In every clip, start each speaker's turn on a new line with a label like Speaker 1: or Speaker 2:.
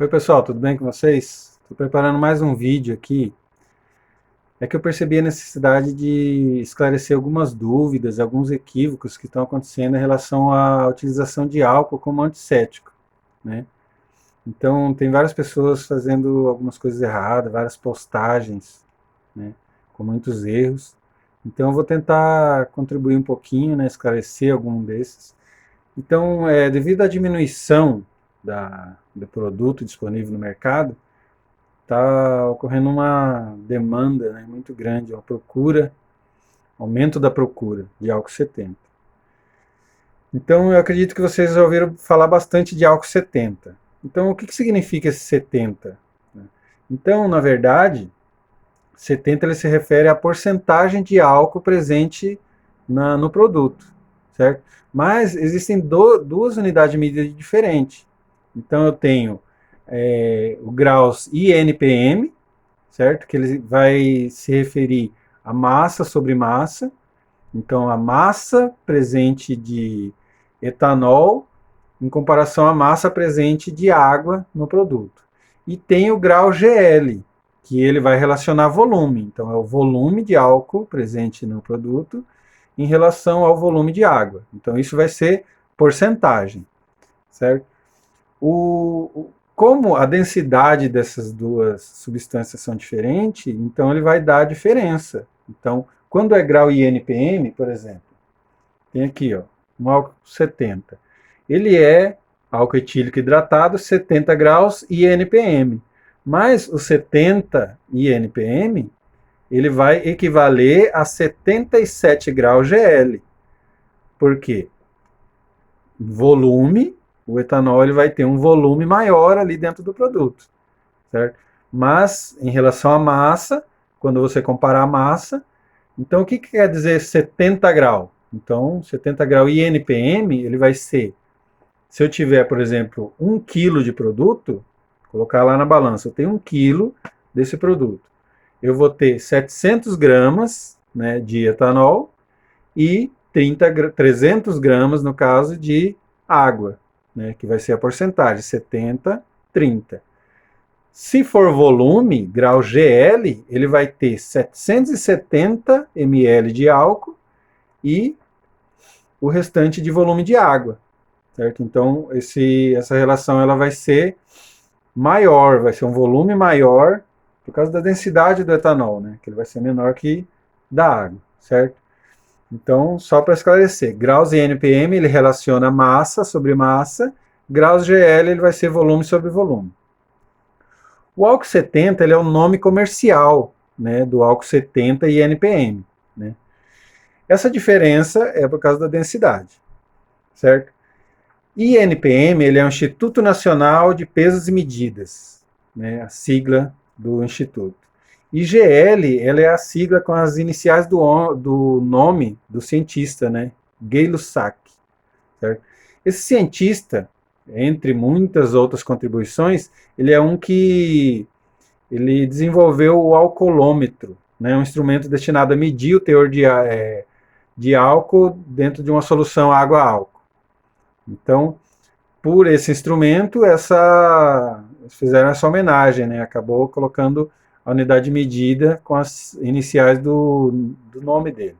Speaker 1: Oi pessoal, tudo bem com vocês? Estou preparando mais um vídeo aqui. É que eu percebi a necessidade de esclarecer algumas dúvidas, alguns equívocos que estão acontecendo em relação à utilização de álcool como antisséptico, né? Então, tem várias pessoas fazendo algumas coisas erradas, várias postagens, né, com muitos erros. Então, eu vou tentar contribuir um pouquinho, né, esclarecer algum desses. Então, devido à diminuição do produto disponível no mercado, está ocorrendo uma demanda, né, muito grande, uma procura, aumento da procura de álcool 70. Então, eu acredito que vocês já ouviram falar bastante de álcool 70. Então, o que significa esse 70? Então, na verdade, 70 ele se refere à porcentagem de álcool presente no produto, certo? Mas existem duas unidades de medida diferentes. Então, eu tenho o graus INPM, certo? Que ele vai se referir a massa sobre massa. Então, a massa presente de etanol em comparação à massa presente de água no produto. E tem o grau GL, que ele vai relacionar volume. Então, é o volume de álcool presente no produto em relação ao volume de água. Então, isso vai ser porcentagem, certo? Como a densidade dessas duas substâncias são diferentes, então ele vai dar a diferença. Então, quando é grau INPM, por exemplo, tem aqui, ó, um álcool 70. Ele é álcool etílico hidratado, 70 graus INPM. Mas o 70 INPM, ele vai equivaler a 77 graus GL. Por quê? Volume, o etanol ele vai ter um volume maior ali dentro do produto, certo? Mas em relação à massa, quando você comparar a massa, então o que quer dizer 70 graus? Então, 70 graus INPM, ele vai ser, se eu tiver, por exemplo, 1 quilo de produto, colocar lá na balança, eu tenho 1 quilo desse produto. Eu vou ter 700 gramas, né, de etanol e 300 gramas, no caso, de água, né, que vai ser a porcentagem, 70, 30. Se for volume, grau GL, ele vai ter 770 ml de álcool e o restante de volume de água, certo? Então, essa relação ela vai ser maior, vai ser um volume maior por causa da densidade do etanol, né? Que ele vai ser menor que da água, certo? Então, só para esclarecer, graus INPM ele relaciona massa sobre massa, graus GL ele vai ser volume sobre volume. O álcool 70 ele é o nome comercial, né, do álcool 70 e NPM, né? Essa diferença é por causa da densidade, certo? INPM ele é o Instituto Nacional de Pesos e Medidas, né, a sigla do instituto. IGL ela é a sigla com as iniciais do nome do cientista, né, Gay-Lussac, certo? Esse cientista, entre muitas outras contribuições, ele é um que ele desenvolveu o alcoolômetro, né, um instrumento destinado a medir o teor de álcool dentro de uma solução água-álcool. Então, por esse instrumento, fizeram essa homenagem, né? Acabou colocando a unidade de medida com as iniciais do nome dele.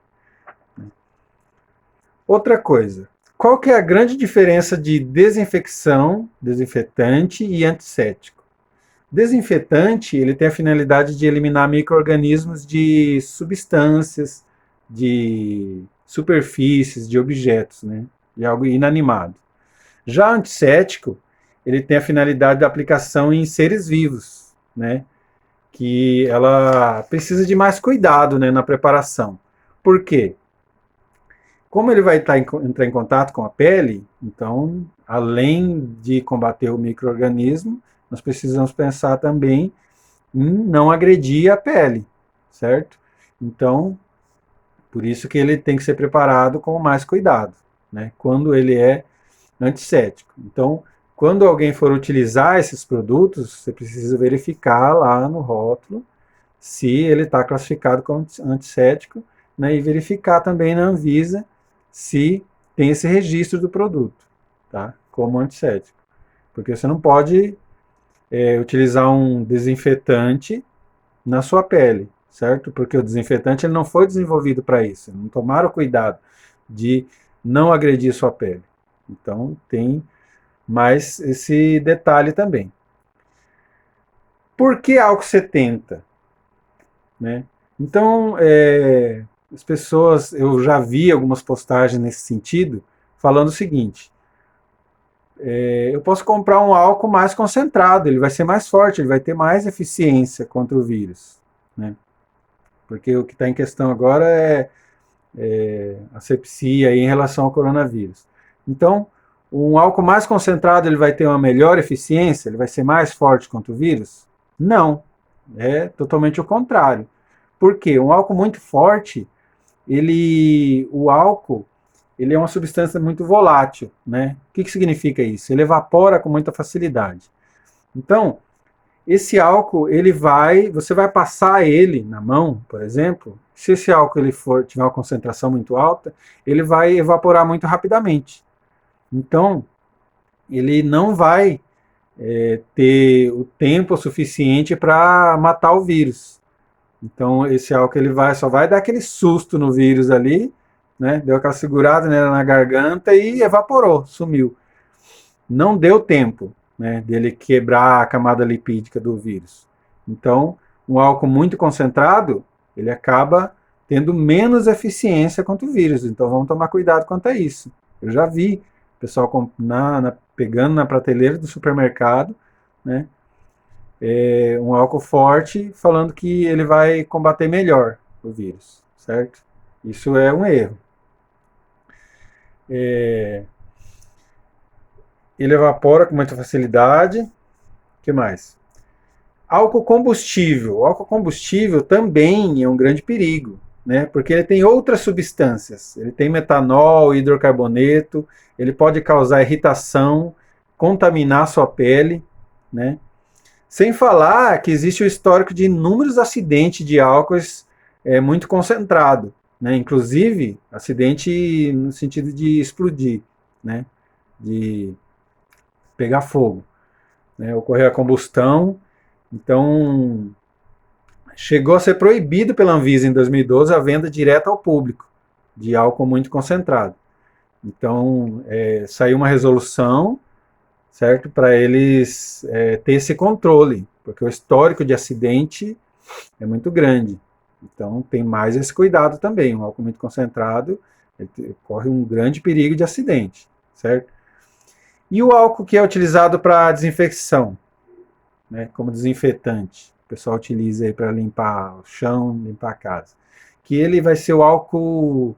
Speaker 1: Outra coisa, qual que é a grande diferença de desinfecção, desinfetante e antisséptico? Desinfetante, ele tem a finalidade de eliminar micro-organismos de substâncias, de superfícies, de objetos, né? De algo inanimado. Já antisséptico, ele tem a finalidade da aplicação em seres vivos, né? Que ela precisa de mais cuidado, né, na preparação. Por quê? Como ele vai entrar em contato com a pele, então, além de combater o micro-organismo, nós precisamos pensar também em não agredir a pele, certo? Então, por isso que ele tem que ser preparado com mais cuidado, né? Quando ele é antisséptico. Então, quando alguém for utilizar esses produtos, você precisa verificar lá no rótulo se ele está classificado como antisséptico, né, e verificar também na Anvisa se tem esse registro do produto, tá, como antisséptico. Porque você não pode utilizar um desinfetante na sua pele, certo? Porque o desinfetante ele não foi desenvolvido para isso. Não tomaram cuidado de não agredir sua pele. Então tem mais esse detalhe também. Por que álcool 70? Né? Então, as pessoas, eu já vi algumas postagens nesse sentido, falando o seguinte: eu posso comprar um álcool mais concentrado, ele vai ser mais forte, ele vai ter mais eficiência contra o vírus. Né? Porque o que está em questão agora é asepsia aí em relação ao coronavírus. Então, um álcool mais concentrado ele vai ter uma melhor eficiência, ele vai ser mais forte contra o vírus? Não, é totalmente o contrário. Por quê? Um álcool muito forte, o álcool, ele é uma substância muito volátil, né? O que significa isso? Ele evapora com muita facilidade. Então, esse álcool, você vai passar ele na mão, por exemplo, se esse álcool tiver uma concentração muito alta, ele vai evaporar muito rapidamente. Então, ele não vai ter o tempo suficiente para matar o vírus. Então, esse álcool só vai dar aquele susto no vírus ali, né? Deu aquela segurada, né, na garganta e evaporou, sumiu. Não deu tempo, né, dele quebrar a camada lipídica do vírus. Então, um álcool muito concentrado, ele acaba tendo menos eficiência contra o vírus. Então, vamos tomar cuidado quanto a isso. Eu já vi o pessoal pegando na prateleira do supermercado, né, um álcool forte, falando que ele vai combater melhor o vírus, certo? Isso é um erro. Ele evapora com muita facilidade. O que mais? Álcool combustível. O álcool combustível também é um grande perigo, né? Porque ele tem outras substâncias. Ele tem metanol, hidrocarboneto, ele pode causar irritação, contaminar sua pele, né? Sem falar que existe o histórico de inúmeros acidentes de álcoois muito concentrado, né? Inclusive acidente no sentido de explodir, né? De pegar fogo, né? Ocorrer a combustão. Então, chegou a ser proibido pela Anvisa em 2012 a venda direta ao público de álcool muito concentrado. Então, saiu uma resolução, certo, para eles ter esse controle, porque o histórico de acidente é muito grande. Então, tem mais esse cuidado também. Um álcool muito concentrado corre um grande perigo de acidente, certo? E o álcool que é utilizado para desinfecção, né, como desinfetante, o pessoal utiliza aí para limpar o chão, limpar a casa, que ele vai ser o álcool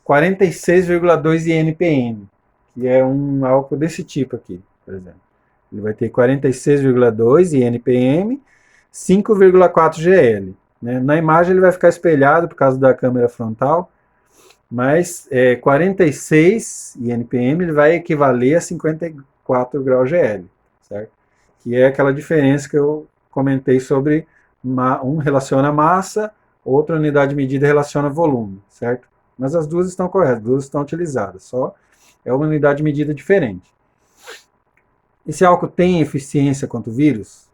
Speaker 1: 46,2 INPM, que é um álcool desse tipo aqui, por exemplo. Ele vai ter 46,2 INPM, 5,4 GL. Né? Na imagem ele vai ficar espelhado por causa da câmera frontal, mas 46 INPM ele vai equivaler a 54 graus GL, certo? Que é aquela diferença que eu comentei sobre um relaciona massa, outra unidade de medida relaciona volume, certo? Mas as duas estão corretas, as duas estão utilizadas, só é uma unidade de medida diferente. Esse álcool tem eficiência contra o vírus?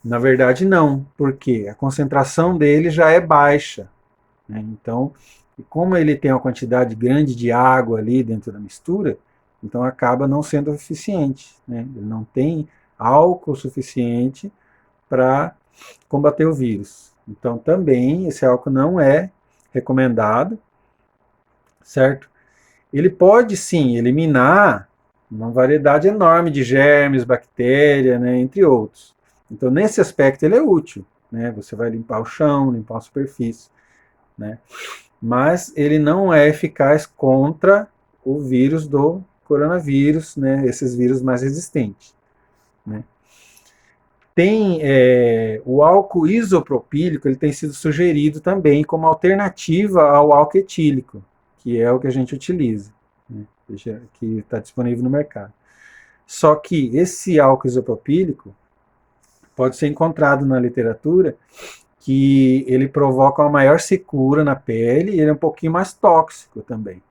Speaker 1: Na verdade, não, porque a concentração dele já é baixa. Né? Então, como ele tem uma quantidade grande de água ali dentro da mistura, então acaba não sendo eficiente. Né? Ele não tem álcool suficiente para combater o vírus. Então, também, esse álcool não é recomendado, certo? Ele pode, sim, eliminar uma variedade enorme de germes, bactérias, né, entre outros. Então, nesse aspecto, ele é útil. Né? Você vai limpar o chão, limpar a superfície. Né? Mas ele não é eficaz contra o vírus do coronavírus, né? Esses vírus mais resistentes. Né? Tem o álcool isopropílico, ele tem sido sugerido também como alternativa ao álcool etílico, que é o que a gente utiliza, né? Que está disponível no mercado. Só que esse álcool isopropílico pode ser encontrado na literatura que ele provoca uma maior secura na pele e ele é um pouquinho mais tóxico também.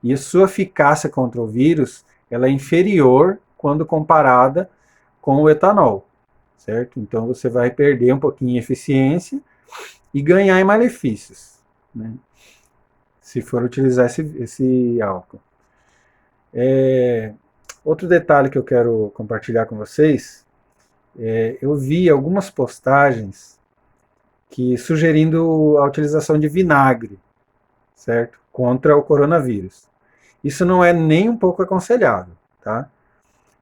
Speaker 1: E a sua eficácia contra o vírus ela é inferior quando comparada com o etanol, certo? Então você vai perder um pouquinho em eficiência e ganhar em malefícios, né? Se for utilizar esse álcool. Outro detalhe que eu quero compartilhar com vocês, eu vi algumas postagens que sugerindo a utilização de vinagre, certo? Contra o coronavírus. Isso não é nem um pouco aconselhável, tá?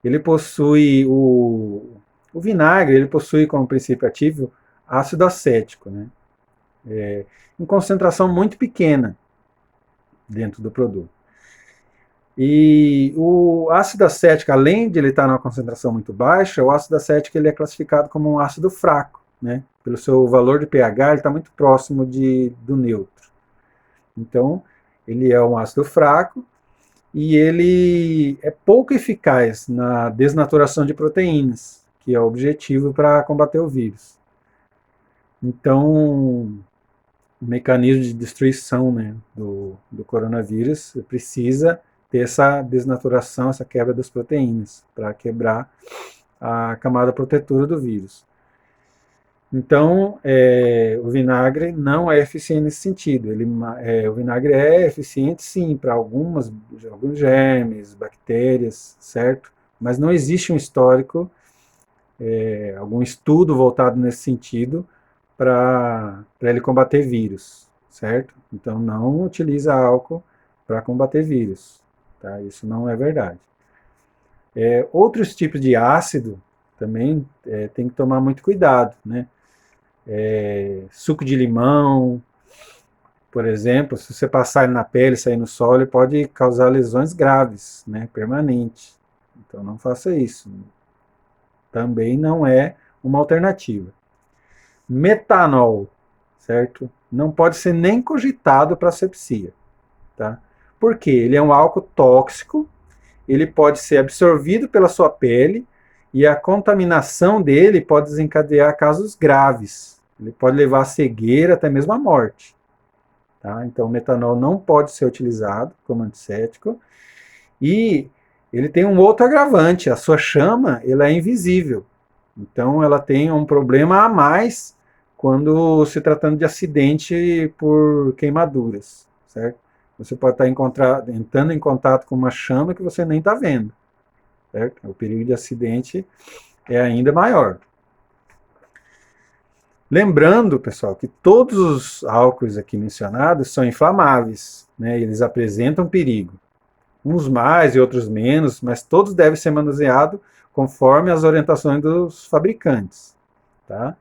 Speaker 1: Ele possui o vinagre, ele possui como princípio ativo ácido acético, né? Em concentração muito pequena dentro do produto. E o ácido acético, além de ele estar numa concentração muito baixa, o ácido acético ele é classificado como um ácido fraco, né? Pelo seu valor de pH, ele está muito próximo do neutro. Então, ele é um ácido fraco e ele é pouco eficaz na desnaturação de proteínas, que é o objetivo para combater o vírus. Então, o mecanismo de destruição, né, do coronavírus precisa ter essa desnaturação, essa quebra das proteínas, para quebrar a camada protetora do vírus. Então, o vinagre não é eficiente nesse sentido. O vinagre é eficiente, sim, para alguns germes, bactérias, certo? Mas não existe um histórico, algum estudo voltado nesse sentido para ele combater vírus, certo? Então, não utiliza álcool para combater vírus, tá? Isso não é verdade. Outros tipos de ácido também tem que tomar muito cuidado, né? Suco de limão, por exemplo, se você passar ele na pele, sair no sol, ele pode causar lesões graves, né, permanentes. Então não faça isso. Também não é uma alternativa. Metanol, certo? Não pode ser nem cogitado para asepsia, tá? Por quê? Ele é um álcool tóxico, ele pode ser absorvido pela sua pele e a contaminação dele pode desencadear casos graves. Ele pode levar à cegueira, até mesmo à morte. Tá? Então, o metanol não pode ser utilizado como antisséptico. E ele tem um outro agravante, a sua chama ela é invisível. Então, ela tem um problema a mais quando se tratando de acidente por queimaduras, certo? Você pode estar entrando em contato com uma chama que você nem está vendo, certo? O perigo de acidente é ainda maior. Lembrando, pessoal, que todos os álcools aqui mencionados são inflamáveis, né? Eles apresentam perigo. Uns mais e outros menos, mas todos devem ser manuseados conforme as orientações dos fabricantes, tá?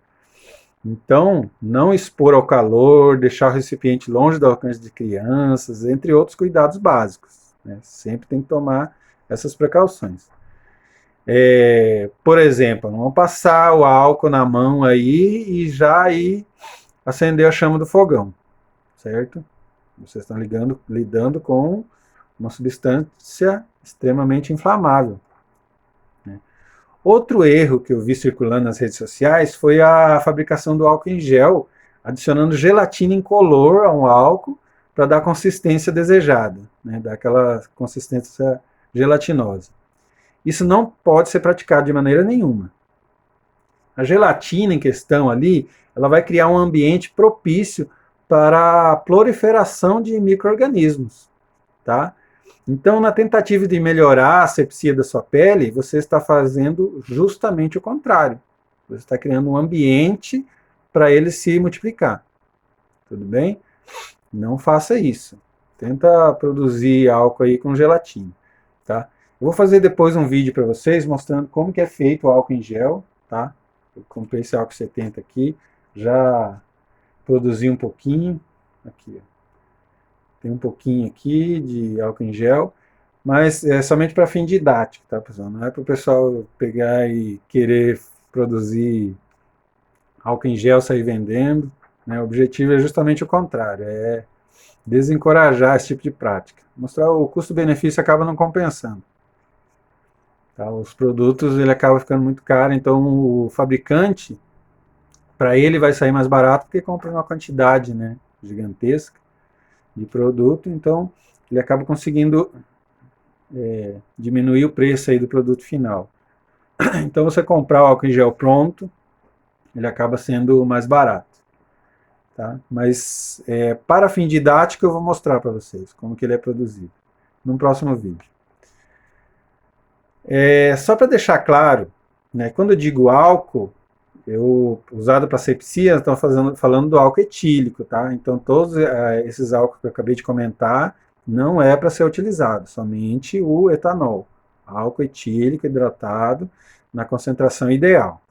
Speaker 1: Então, não expor ao calor, deixar o recipiente longe do alcance de crianças, entre outros cuidados básicos, né? Sempre tem que tomar essas precauções. Por exemplo, não passar o álcool na mão aí e já aí acender a chama do fogão, certo? Vocês estão lidando com uma substância extremamente inflamável, né? Outro erro que eu vi circulando nas redes sociais foi a fabricação do álcool em gel, adicionando gelatina incolor a um álcool para dar a consistência desejada, né? Dar aquela consistência gelatinosa. Isso não pode ser praticado de maneira nenhuma. A gelatina em questão ali, ela vai criar um ambiente propício para a proliferação de micro-organismos, tá? Então, na tentativa de melhorar a asepsia da sua pele, você está fazendo justamente o contrário. Você está criando um ambiente para ele se multiplicar. Tudo bem? Não faça isso. Tenta produzir álcool aí com gelatina, tá? Eu vou fazer depois um vídeo para vocês mostrando como que é feito o álcool em gel, tá? Eu comprei esse álcool 70 aqui, já produzi um pouquinho, aqui, ó. Tem um pouquinho aqui de álcool em gel, mas é somente para fim didático, tá, pessoal? Não é para o pessoal pegar e querer produzir álcool em gel, sair vendendo, né? O objetivo é justamente o contrário, é desencorajar esse tipo de prática. Mostrar o custo-benefício acaba não compensando. Tá? Os produtos ele acaba ficando muito caro, então o fabricante, para ele vai sair mais barato porque compra uma quantidade, né, gigantesca de produto, então ele acaba conseguindo diminuir o preço aí do produto final. Então você comprar o álcool em gel pronto, ele acaba sendo mais barato. Tá? Mas para fim didático eu vou mostrar para vocês como que ele é produzido no próximo vídeo. Só para deixar claro, né, quando eu digo álcool, usado para asepsia, estão falando do álcool etílico, tá? Então todos esses álcools que eu acabei de comentar não é para ser utilizado, somente o etanol, álcool etílico hidratado na concentração ideal.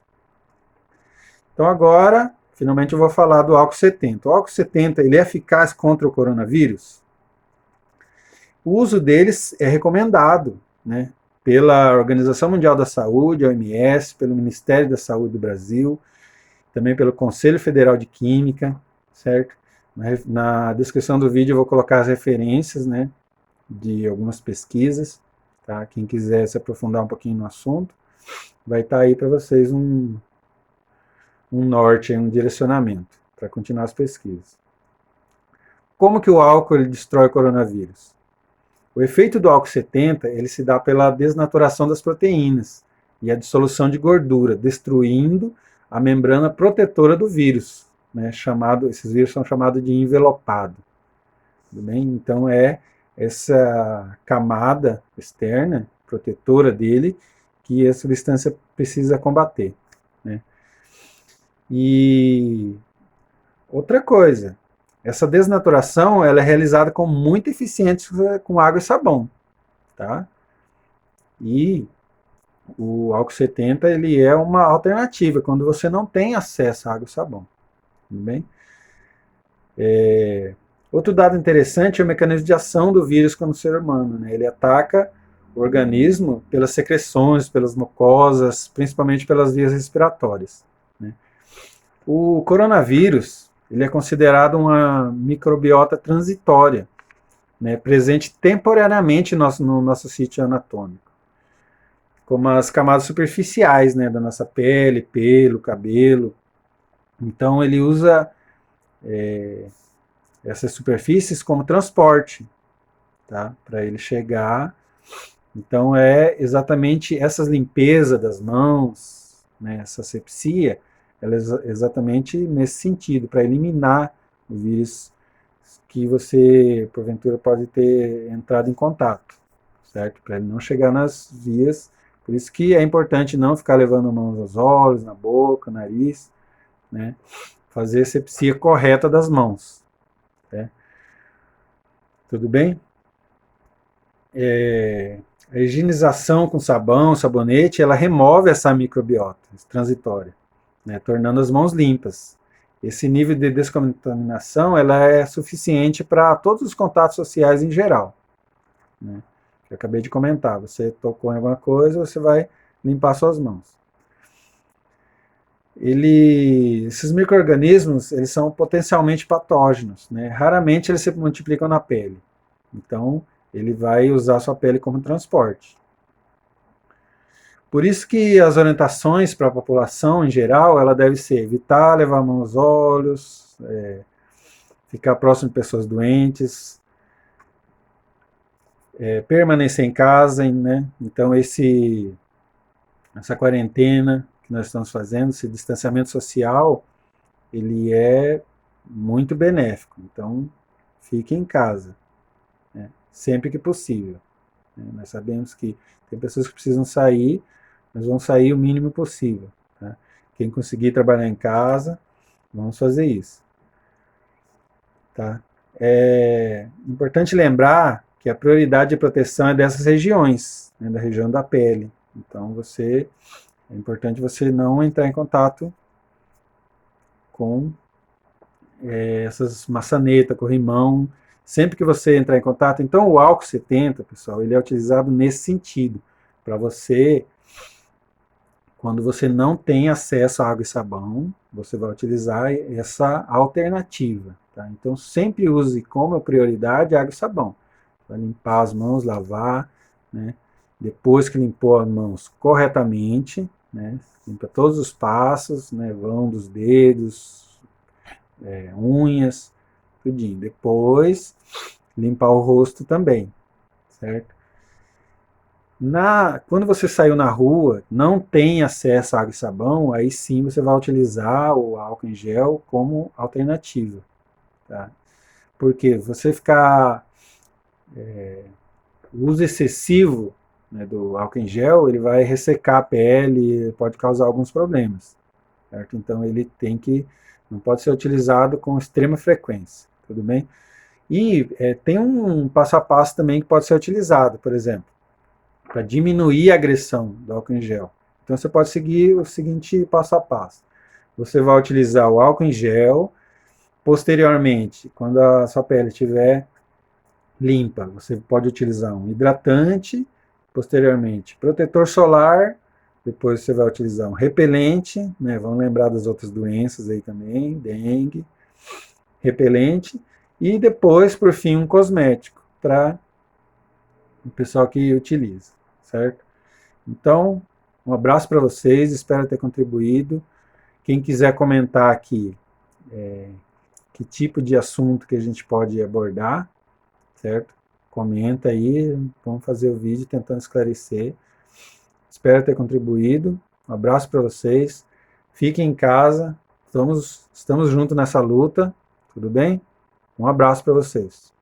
Speaker 1: Então agora, finalmente eu vou falar do álcool 70. O álcool 70, ele é eficaz contra o coronavírus? O uso deles é recomendado, né, pela Organização Mundial da Saúde, a OMS, pelo Ministério da Saúde do Brasil, também pelo Conselho Federal de Química, certo? Na descrição do vídeo eu vou colocar as referências, né, de algumas pesquisas, tá? Quem quiser se aprofundar um pouquinho no assunto, vai estar aí para vocês um norte, um direcionamento para continuar as pesquisas. Como que o álcool ele destrói o coronavírus? O efeito do álcool 70 ele se dá pela desnaturação das proteínas e a dissolução de gordura, destruindo a membrana protetora do vírus, né? Esses vírus são chamados de envelopado. Tudo bem? Então é essa camada externa protetora dele que a substância precisa combater, né? E outra coisa, essa desnaturação ela é realizada com muita eficiência com água e sabão, tá? E o álcool 70 ele é uma alternativa quando você não tem acesso a água e sabão, tudo bem? Outro dado interessante é o mecanismo de ação do vírus no ser humano, né? Ele ataca o organismo pelas secreções, pelas mucosas, principalmente pelas vias respiratórias, né? O coronavírus ele é considerado uma microbiota transitória, né, presente temporariamente no nosso sítio anatômico, como as camadas superficiais, né, da nossa pele, pelo, cabelo. Então ele usa essas superfícies como transporte, tá, para ele chegar. Então é exatamente essa limpeza das mãos, né, essa asepsia, ela é exatamente nesse sentido, para eliminar o vírus que você, porventura, pode ter entrado em contato, certo? Para ele não chegar nas vias. Por isso que é importante não ficar levando mãos aos olhos, na boca, nariz, né? Fazer a asepsia correta das mãos. Né? Tudo bem? A higienização com sabão, sabonete, ela remove essa microbiota transitória, né? Tornando as mãos limpas. Esse nível de descontaminação ela é suficiente para todos os contatos sociais em geral, né? Eu acabei de comentar, você tocou em alguma coisa, você vai limpar suas mãos. Esses micro-organismos, eles são potencialmente patógenos, né? Raramente eles se multiplicam na pele. Então, ele vai usar a sua pele como transporte. Por isso que as orientações para a população em geral, ela deve ser evitar levar a mão aos olhos, ficar próximo de pessoas doentes, permanecer em casa, né? Então essa quarentena que nós estamos fazendo, esse distanciamento social, ele é muito benéfico. Então, fique em casa, né? Sempre que possível. Né? Nós sabemos que tem pessoas que precisam sair, mas vão sair o mínimo possível. Tá? Quem conseguir trabalhar em casa, vamos fazer isso. Tá? É importante lembrar que a prioridade de proteção é dessas regiões, né, da região da pele. Então, é importante você não entrar em contato com essas maçanetas, corrimão, sempre que você entrar em contato. Então, o álcool 70, pessoal, ele é utilizado nesse sentido, para você, quando você não tem acesso a água e sabão, você vai utilizar essa alternativa. Tá? Então, sempre use como prioridade água e sabão, para limpar as mãos, lavar, né? Depois que limpou as mãos corretamente, né? Limpa todos os passos, né? Vão dos dedos, unhas, tudinho. Depois, limpar o rosto também, certo? Quando você saiu na rua, não tem acesso a água e sabão, aí sim você vai utilizar o álcool em gel como alternativa. Tá? Porque você ficar o uso excessivo, né, do álcool em gel, ele vai ressecar a pele, pode causar alguns problemas. Certo? Então ele não pode ser utilizado com extrema frequência, tudo bem? E tem um passo a passo também que pode ser utilizado, por exemplo, para diminuir a agressão do álcool em gel. Então você pode seguir o seguinte passo a passo. Você vai utilizar o álcool em gel, posteriormente, quando a sua pele estiver limpa, você pode utilizar um hidratante, posteriormente protetor solar, depois você vai utilizar um repelente, né? Vamos lembrar das outras doenças aí também, dengue, repelente, e depois, por fim, um cosmético para o pessoal que utiliza, certo? Então, um abraço para vocês, espero ter contribuído. Quem quiser comentar aqui que tipo de assunto que a gente pode abordar, certo? Comenta aí, vamos fazer o vídeo tentando esclarecer. Espero ter contribuído. Um abraço para vocês. Fiquem em casa. Estamos juntos nessa luta. Tudo bem? Um abraço para vocês.